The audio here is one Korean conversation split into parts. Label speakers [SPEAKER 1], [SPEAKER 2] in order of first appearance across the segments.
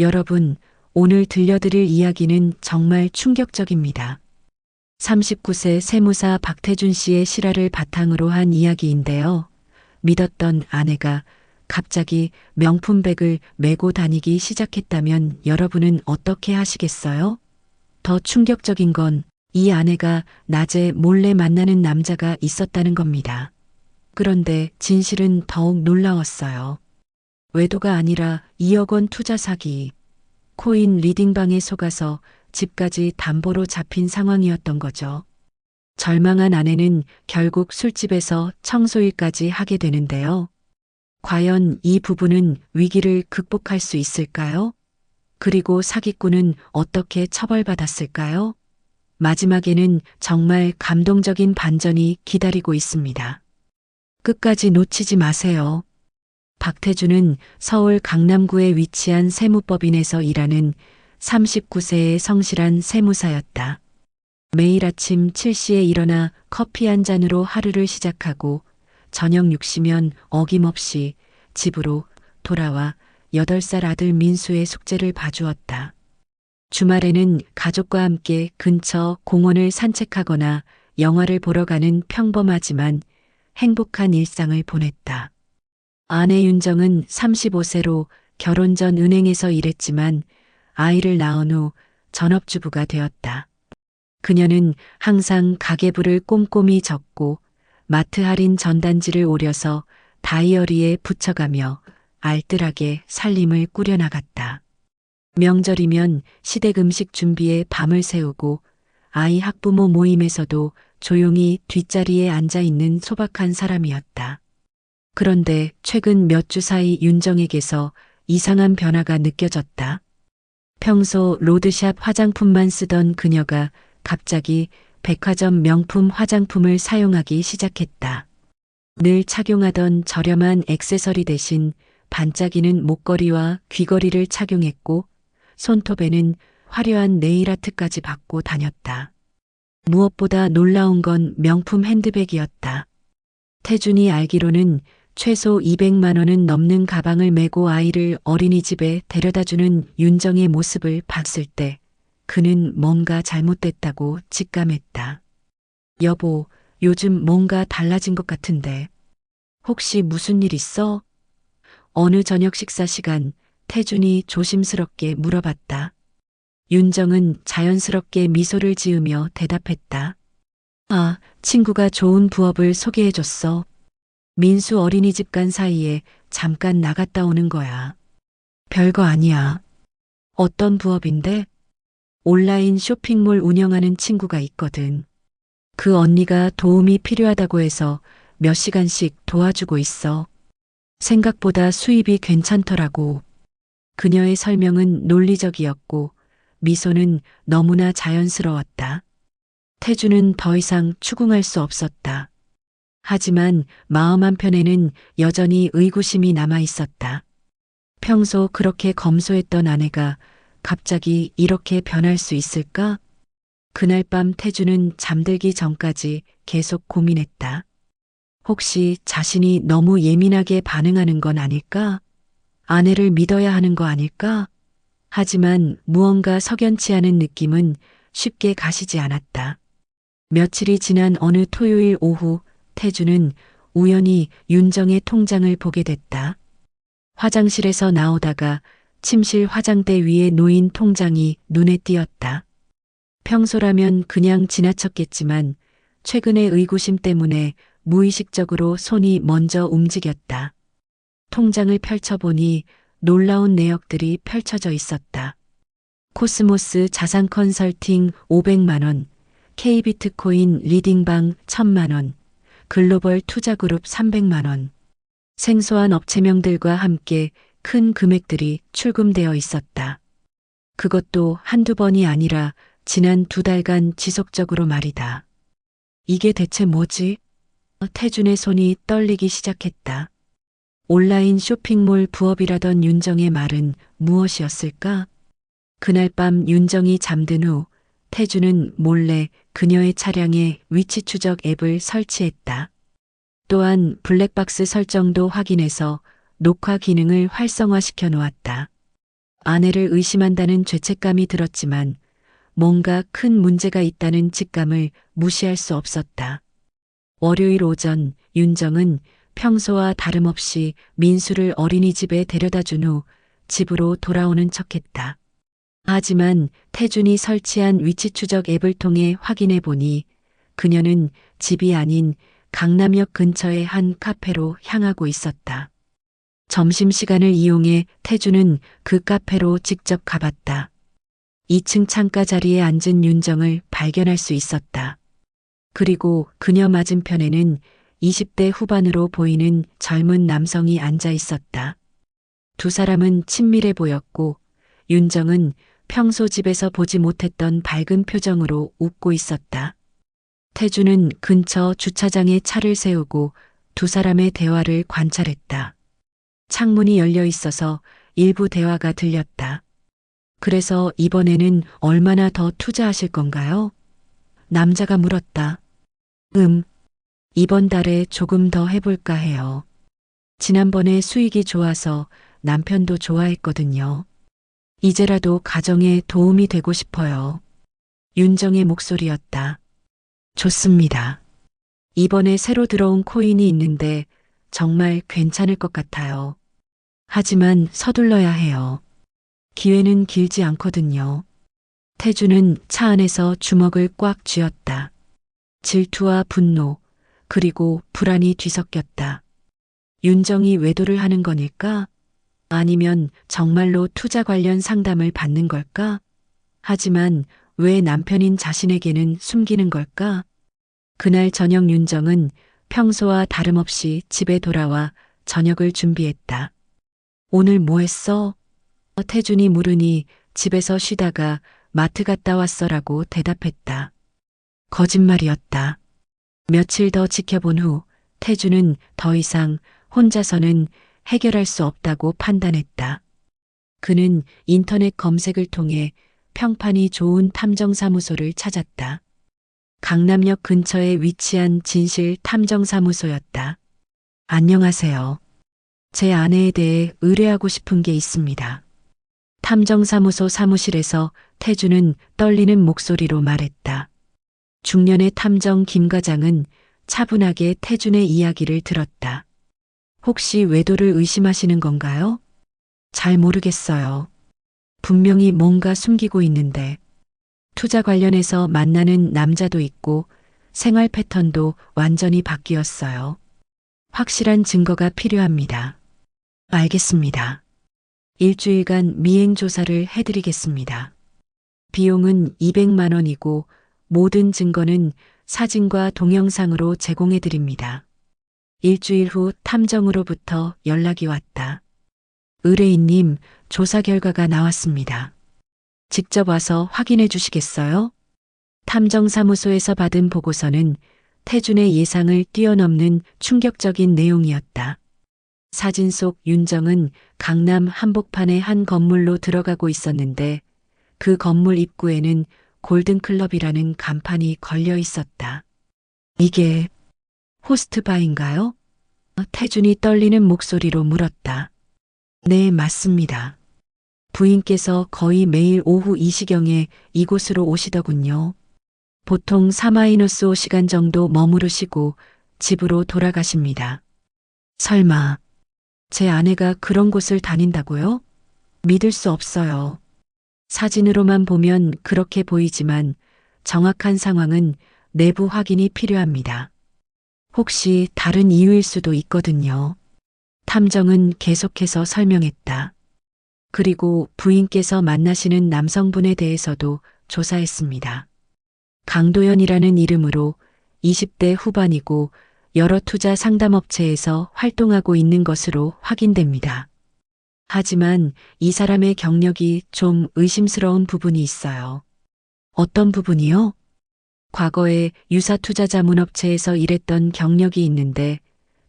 [SPEAKER 1] 여러분, 오늘 들려드릴 이야기는 정말 충격적입니다. 39세 세무사 박태준 씨의 실화를 바탕으로 한 이야기인데요. 믿었던 아내가 갑자기 명품백을 메고 다니기 시작했다면 여러분은 어떻게 하시겠어요? 더 충격적인 건 이 아내가 낮에 몰래 만나는 남자가 있었다는 겁니다. 그런데 진실은 더욱 놀라웠어요. 외도가 아니라 2억 원 투자 사기, 코인 리딩방에 속아서 집까지 담보로 잡힌 상황이었던 거죠. 절망한 아내는 결국 술집에서 청소일까지 하게 되는데요. 과연 이 부부는 위기를 극복할 수 있을까요? 그리고 사기꾼은 어떻게 처벌받았을까요? 마지막에는 정말 감동적인 반전이 기다리고 있습니다. 끝까지 놓치지 마세요. 박태준은 서울 강남구에 위치한 세무법인에서 일하는 39세의 성실한 세무사였다. 매일 아침 7시에 일어나 커피 한 잔으로 하루를 시작하고 저녁 6시면 어김없이 집으로 돌아와 8살 아들 민수의 숙제를 봐주었다. 주말에는 가족과 함께 근처 공원을 산책하거나 영화를 보러 가는 평범하지만 행복한 일상을 보냈다. 아내 윤정은 35세로 결혼 전 은행에서 일했지만 아이를 낳은 후 전업주부가 되었다. 그녀는 항상 가계부를 꼼꼼히 적고 마트 할인 전단지를 오려서 다이어리에 붙여가며 알뜰하게 살림을 꾸려나갔다. 명절이면 시댁 음식 준비에 밤을 새우고 아이 학부모 모임에서도 조용히 뒷자리에 앉아 있는 소박한 사람이었다. 그런데 최근 몇 주 사이 윤정에게서 이상한 변화가 느껴졌다. 평소 로드샵 화장품만 쓰던 그녀가 갑자기 백화점 명품 화장품을 사용하기 시작했다. 늘 착용하던 저렴한 액세서리 대신 반짝이는 목걸이와 귀걸이를 착용했고 손톱에는 화려한 네일아트까지 받고 다녔다. 무엇보다 놀라운 건 명품 핸드백이었다. 태준이 알기로는 최소 200만 원은 넘는 가방을 메고 아이를 어린이집에 데려다주는 윤정의 모습을 봤을 때 그는 뭔가 잘못됐다고 직감했다. 여보, 요즘 뭔가 달라진 것 같은데. 혹시 무슨 일 있어? 어느 저녁 식사 시간 태준이 조심스럽게 물어봤다. 윤정은 자연스럽게 미소를 지으며 대답했다. 아, 친구가 좋은 부업을 소개해줬어. 민수 어린이집 간 사이에 잠깐 나갔다 오는 거야. 별거 아니야. 어떤 부업인데? 온라인 쇼핑몰 운영하는 친구가 있거든. 그 언니가 도움이 필요하다고 해서 몇 시간씩 도와주고 있어. 생각보다 수입이 괜찮더라고. 그녀의 설명은 논리적이었고 미소는 너무나 자연스러웠다. 태주는 더 이상 추궁할 수 없었다. 하지만 마음 한편에는 여전히 의구심이 남아 있었다. 평소 그렇게 검소했던 아내가 갑자기 이렇게 변할 수 있을까? 그날 밤 태주는 잠들기 전까지 계속 고민했다. 혹시 자신이 너무 예민하게 반응하는 건 아닐까? 아내를 믿어야 하는 거 아닐까? 하지만 무언가 석연치 않은 느낌은 쉽게 가시지 않았다. 며칠이 지난 어느 토요일 오후 태주는 우연히 윤정의 통장을 보게 됐다. 화장실에서 나오다가 침실 화장대 위에 놓인 통장이 눈에 띄었다. 평소라면 그냥 지나쳤겠지만 최근의 의구심 때문에 무의식적으로 손이 먼저 움직였다. 통장을 펼쳐보니 놀라운 내역들이 펼쳐져 있었다. 코스모스 자산 컨설팅 500만 원, K비트코인 리딩방 1000만 원, 글로벌 투자그룹 300만 원. 생소한 업체명들과 함께 큰 금액들이 출금되어 있었다. 그것도 한두 번이 아니라 지난 2달간 지속적으로 말이다. 이게 대체 뭐지? 태준의 손이 떨리기 시작했다. 온라인 쇼핑몰 부업이라던 윤정의 말은 무엇이었을까? 그날 밤 윤정이 잠든 후 태준은 몰래 그녀의 차량에 위치 추적 앱을 설치했다. 또한 블랙박스 설정도 확인해서 녹화 기능을 활성화시켜 놓았다. 아내를 의심한다는 죄책감이 들었지만 뭔가 큰 문제가 있다는 직감을 무시할 수 없었다. 월요일 오전 윤정은 평소와 다름없이 민수를 어린이집에 데려다 준 후 집으로 돌아오는 척했다. 하지만 태준이 설치한 위치 추적 앱을 통해 확인해 보니 그녀는 집이 아닌 강남역 근처의 한 카페로 향하고 있었다. 점심시간을 이용해 태준은 그 카페로 직접 가봤다. 2층 창가 자리에 앉은 윤정을 발견할 수 있었다. 그리고 그녀 맞은편에는 20대 후반으로 보이는 젊은 남성이 앉아 있었다. 두 사람은 친밀해 보였고 윤정은 평소 집에서 보지 못했던 밝은 표정으로 웃고 있었다. 태주는 근처 주차장에 차를 세우고 두 사람의 대화를 관찰했다. 창문이 열려 있어서 일부 대화가 들렸다. 그래서 이번에는 얼마나 더 투자하실 건가요? 남자가 물었다. 이번 달에 조금 더 해볼까 해요. 지난번에 수익이 좋아서 남편도 좋아했거든요. 이제라도 가정에 도움이 되고 싶어요. 윤정의 목소리였다. 좋습니다. 이번에 새로 들어온 코인이 있는데 정말 괜찮을 것 같아요. 하지만 서둘러야 해요. 기회는 길지 않거든요. 태주는 차 안에서 주먹을 꽉 쥐었다. 질투와 분노, 그리고 불안이 뒤섞였다. 윤정이 외도를 하는 거닐까? 아니면 정말로 투자 관련 상담을 받는 걸까? 하지만 왜 남편인 자신에게는 숨기는 걸까? 그날 저녁 윤정은 평소와 다름없이 집에 돌아와 저녁을 준비했다. 오늘 뭐 했어? 태준이 물으니 집에서 쉬다가 마트 갔다 왔어라고 대답했다. 거짓말이었다. 며칠 더 지켜본 후 태준은 더 이상 혼자서는 해결할 수 없다고 판단했다. 그는 인터넷 검색을 통해 평판이 좋은 탐정사무소를 찾았다. 강남역 근처에 위치한 진실 탐정사무소였다. 안녕하세요. 제 아내에 대해 의뢰하고 싶은 게 있습니다. 탐정사무소 사무실에서 태주는 떨리는 목소리로 말했다. 중년의 탐정 김 과장은 차분하게 태준의 이야기를 들었다. 혹시 외도를 의심하시는 건가요? 잘 모르겠어요. 분명히 뭔가 숨기고 있는데 투자 관련해서 만나는 남자도 있고 생활 패턴도 완전히 바뀌었어요. 확실한 증거가 필요합니다. 알겠습니다. 일주일간 미행 조사를 해드리겠습니다. 비용은 200만 원이고 모든 증거는 사진과 동영상으로 제공해드립니다. 일주일 후 탐정으로부터 연락이 왔다. 의뢰인님, 조사 결과가 나왔습니다. 직접 와서 확인해 주시겠어요? 탐정사무소에서 받은 보고서는 태준의 예상을 뛰어넘는 충격적인 내용이었다. 사진 속 윤정은 강남 한복판의 한 건물로 들어가고 있었는데 그 건물 입구에는 골든클럽이라는 간판이 걸려 있었다. 이게 호스트바인가요? 태준이 떨리는 목소리로 물었다. 네, 맞습니다. 부인께서 거의 매일 오후 이 시경에 이곳으로 오시더군요. 보통 4-5 시간 정도 머무르시고 집으로 돌아가십니다. 설마 제 아내가 그런 곳을 다닌다고요? 믿을 수 없어요. 사진으로만 보면 그렇게 보이지만 정확한 상황은 내부 확인이 필요합니다. 혹시 다른 이유일 수도 있거든요. 탐정은 계속해서 설명했다. 그리고 부인께서 만나시는 남성분에 대해서도 조사했습니다. 강도연이라는 이름으로 20대 후반이고 여러 투자 상담업체에서 활동하고 있는 것으로 확인됩니다. 하지만 이 사람의 경력이 좀 의심스러운 부분이 있어요. 어떤 부분이요? 과거에 유사 투자 자문업체에서 일했던 경력이 있는데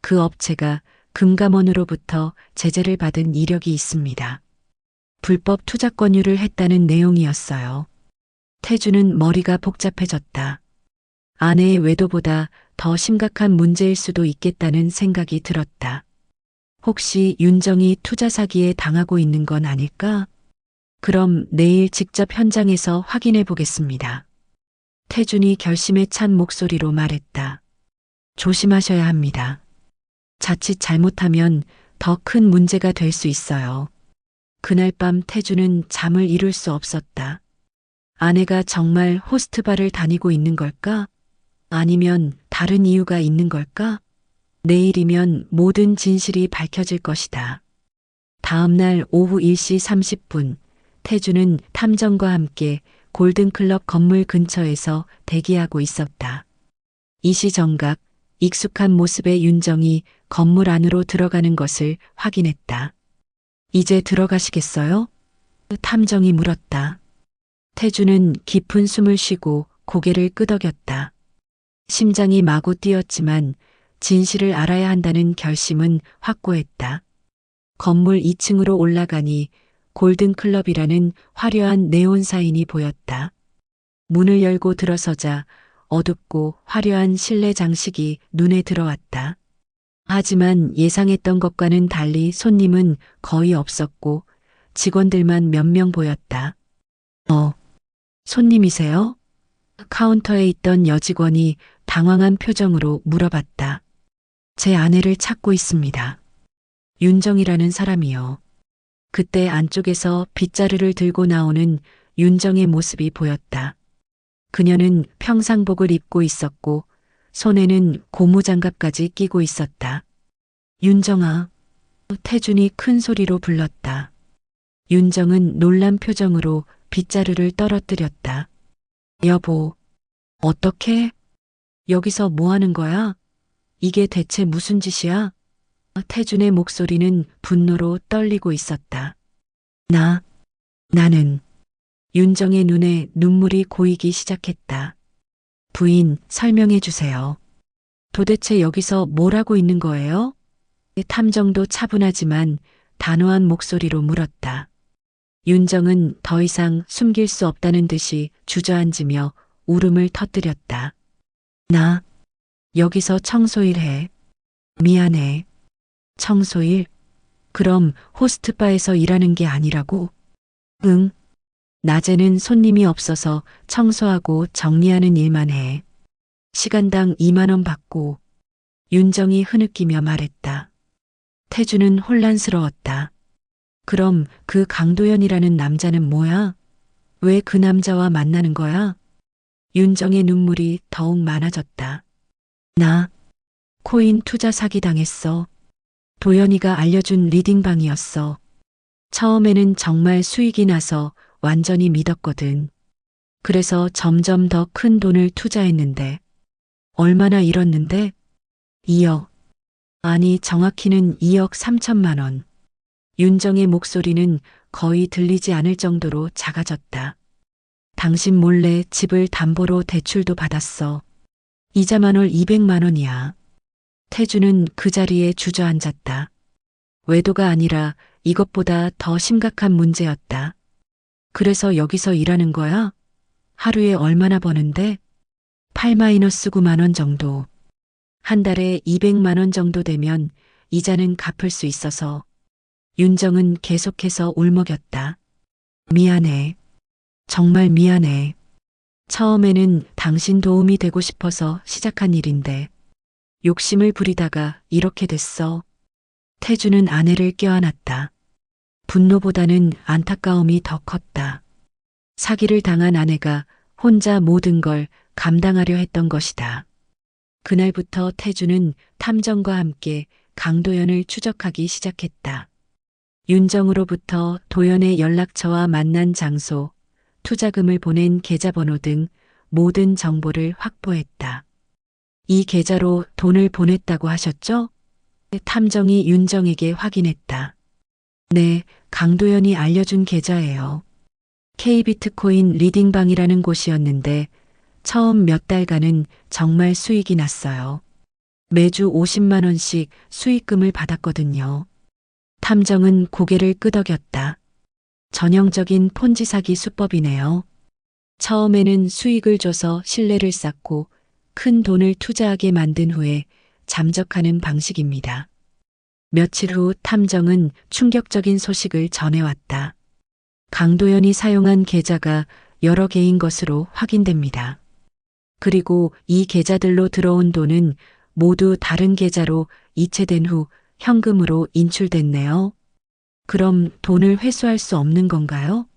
[SPEAKER 1] 그 업체가 금감원으로부터 제재를 받은 이력이 있습니다. 불법 투자 권유를 했다는 내용이었어요. 태주는 머리가 복잡해졌다. 아내의 외도보다 더 심각한 문제일 수도 있겠다는 생각이 들었다. 혹시 윤정이 투자 사기에 당하고 있는 건 아닐까? 그럼 내일 직접 현장에서 확인해 보겠습니다. 태준이 결심에 찬 목소리로 말했다. 조심하셔야 합니다. 자칫 잘못하면 더 큰 문제가 될 수 있어요. 그날 밤 태준은 잠을 이룰 수 없었다. 아내가 정말 호스트바를 다니고 있는 걸까? 아니면 다른 이유가 있는 걸까? 내일이면 모든 진실이 밝혀질 것이다. 다음 날 오후 1시 30분, 태준은 탐정과 함께 골든클럽 건물 근처에서 대기하고 있었다. 이 시정각, 익숙한 모습의 윤정이 건물 안으로 들어가는 것을 확인했다. 이제 들어가시겠어요? 탐정이 물었다. 태준은 깊은 숨을 쉬고 고개를 끄덕였다. 심장이 마구 뛰었지만 진실을 알아야 한다는 결심은 확고했다. 건물 2층으로 올라가니 골든클럽이라는 화려한 네온 사인이 보였다. 문을 열고 들어서자 어둡고 화려한 실내 장식이 눈에 들어왔다. 하지만 예상했던 것과는 달리 손님은 거의 없었고 직원들만 몇 명 보였다. 손님이세요? 카운터에 있던 여직원이 당황한 표정으로 물어봤다. 제 아내를 찾고 있습니다. 윤정이라는 사람이요. 그때 안쪽에서 빗자루를 들고 나오는 윤정의 모습이 보였다. 그녀는 평상복을 입고 있었고 손에는 고무장갑까지 끼고 있었다. 윤정아, 태준이 큰 소리로 불렀다. 윤정은 놀란 표정으로 빗자루를 떨어뜨렸다. 여보, 어떻게? 여기서 뭐 하는 거야? 이게 대체 무슨 짓이야? 태준의 목소리는 분노로 떨리고 있었다. 나는 윤정의 눈에 눈물이 고이기 시작했다. 부인, 설명해 주세요. 도대체 여기서 뭘 하고 있는 거예요? 탐정도 차분하지만 단호한 목소리로 물었다. 윤정은 더 이상 숨길 수 없다는 듯이 주저앉으며 울음을 터뜨렸다. 나 여기서 청소일 해. 미안해. 청소일? 그럼 호스트바에서 일하는 게 아니라고? 응. 낮에는 손님이 없어서 청소하고 정리하는 일만 해. 시간당 2만 원 받고. 윤정이 흐느끼며 말했다. 태주는 혼란스러웠다. 그럼 그 강도연이라는 남자는 뭐야? 왜 그 남자와 만나는 거야? 윤정의 눈물이 더욱 많아졌다. 나 코인 투자 사기 당했어. 도연이가 알려준 리딩방이었어. 처음에는 정말 수익이 나서 완전히 믿었거든. 그래서 점점 더 큰 돈을 투자했는데 얼마나 잃었는데? 2억. 아니 정확히는 2억 3천만 원. 윤정의 목소리는 거의 들리지 않을 정도로 작아졌다. 당신 몰래 집을 담보로 대출도 받았어. 이자만 월 200만 원이야. 태주는 그 자리에 주저앉았다. 외도가 아니라 이것보다 더 심각한 문제였다. 그래서 여기서 일하는 거야? 하루에 얼마나 버는데? 8-9만 원 정도. 한 달에 200만 원 정도 되면 이자는 갚을 수 있어서. 윤정은 계속해서 울먹였다. 미안해. 정말 미안해. 처음에는 당신 도움이 되고 싶어서 시작한 일인데 욕심을 부리다가 이렇게 됐어. 태주는 아내를 껴안았다. 분노보다는 안타까움이 더 컸다. 사기를 당한 아내가 혼자 모든 걸 감당하려 했던 것이다. 그날부터 태주는 탐정과 함께 강도연을 추적하기 시작했다. 윤정으로부터 도연의 연락처와 만난 장소, 투자금을 보낸 계좌번호 등 모든 정보를 확보했다. 이 계좌로 돈을 보냈다고 하셨죠? 탐정이 윤정에게 확인했다. 네, 강도연이 알려준 계좌예요. K비트코인 리딩방이라는 곳이었는데 처음 몇 달간은 정말 수익이 났어요. 매주 50만 원씩 수익금을 받았거든요. 탐정은 고개를 끄덕였다. 전형적인 폰지 사기 수법이네요. 처음에는 수익을 줘서 신뢰를 쌓고 큰 돈을 투자하게 만든 후에 잠적하는 방식입니다. 며칠 후 탐정은 충격적인 소식을 전해왔다. 강도연이 사용한 계좌가 여러 개인 것으로 확인됩니다. 그리고 이 계좌들로 들어온 돈은 모두 다른 계좌로 이체된 후 현금으로 인출됐네요. 그럼 돈을 회수할 수 없는 건가요?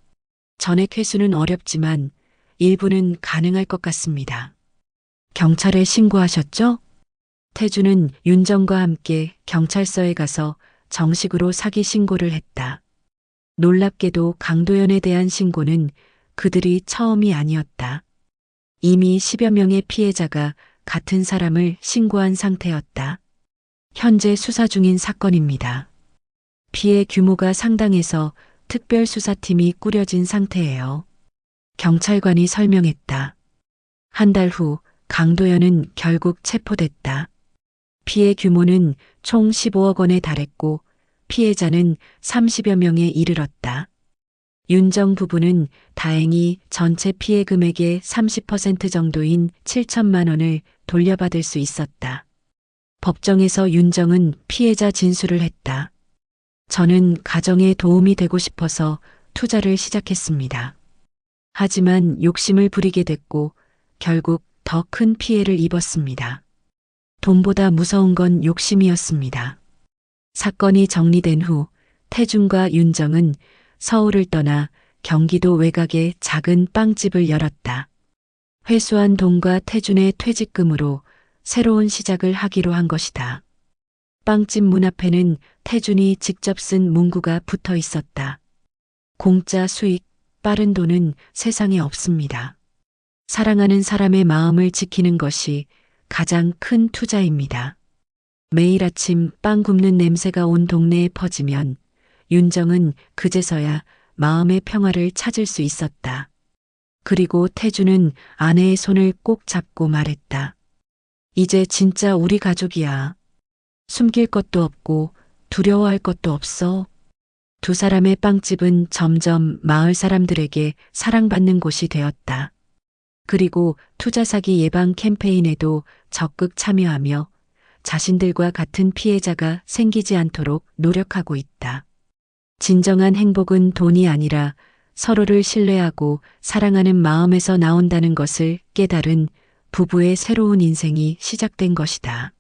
[SPEAKER 1] 전액 회수는 어렵지만 일부는 가능할 것 같습니다. 경찰에 신고하셨죠? 태주는 윤정과 함께 경찰서에 가서 정식으로 사기 신고를 했다. 놀랍게도 강도연에 대한 신고는 그들이 처음이 아니었다. 이미 10여 명의 피해자가 같은 사람을 신고한 상태였다. 현재 수사 중인 사건입니다. 피해 규모가 상당해서 특별수사팀이 꾸려진 상태예요. 경찰관이 설명했다. 한 달 후 강도연은 결국 체포됐다. 피해 규모는 총 15억 원에 달했고 피해자는 30여 명에 이르렀다. 윤정 부부는 다행히 전체 피해 금액의 30% 정도인 7천만 원을 돌려받을 수 있었다. 법정에서 윤정은 피해자 진술을 했다. 저는 가정에 도움이 되고 싶어서 투자를 시작했습니다. 하지만 욕심을 부리게 됐고 결국 더 큰 피해를 입었습니다. 돈보다 무서운 건 욕심이었습니다. 사건이 정리된 후 태준과 윤정은 서울을 떠나 경기도 외곽에 작은 빵집을 열었다. 회수한 돈과 태준의 퇴직금으로 새로운 시작을 하기로 한 것이다. 빵집 문 앞에는 태준이 직접 쓴 문구가 붙어 있었다. 공짜 수익, 빠른 돈은 세상에 없습니다. 사랑하는 사람의 마음을 지키는 것이 가장 큰 투자입니다. 매일 아침 빵 굽는 냄새가 온 동네에 퍼지면 윤정은 그제서야 마음의 평화를 찾을 수 있었다. 그리고 태주는 아내의 손을 꼭 잡고 말했다. 이제 진짜 우리 가족이야. 숨길 것도 없고 두려워할 것도 없어. 두 사람의 빵집은 점점 마을 사람들에게 사랑받는 곳이 되었다. 그리고 투자 사기 예방 캠페인에도 적극 참여하며 자신들과 같은 피해자가 생기지 않도록 노력하고 있다. 진정한 행복은 돈이 아니라 서로를 신뢰하고 사랑하는 마음에서 나온다는 것을 깨달은 부부의 새로운 인생이 시작된 것이다.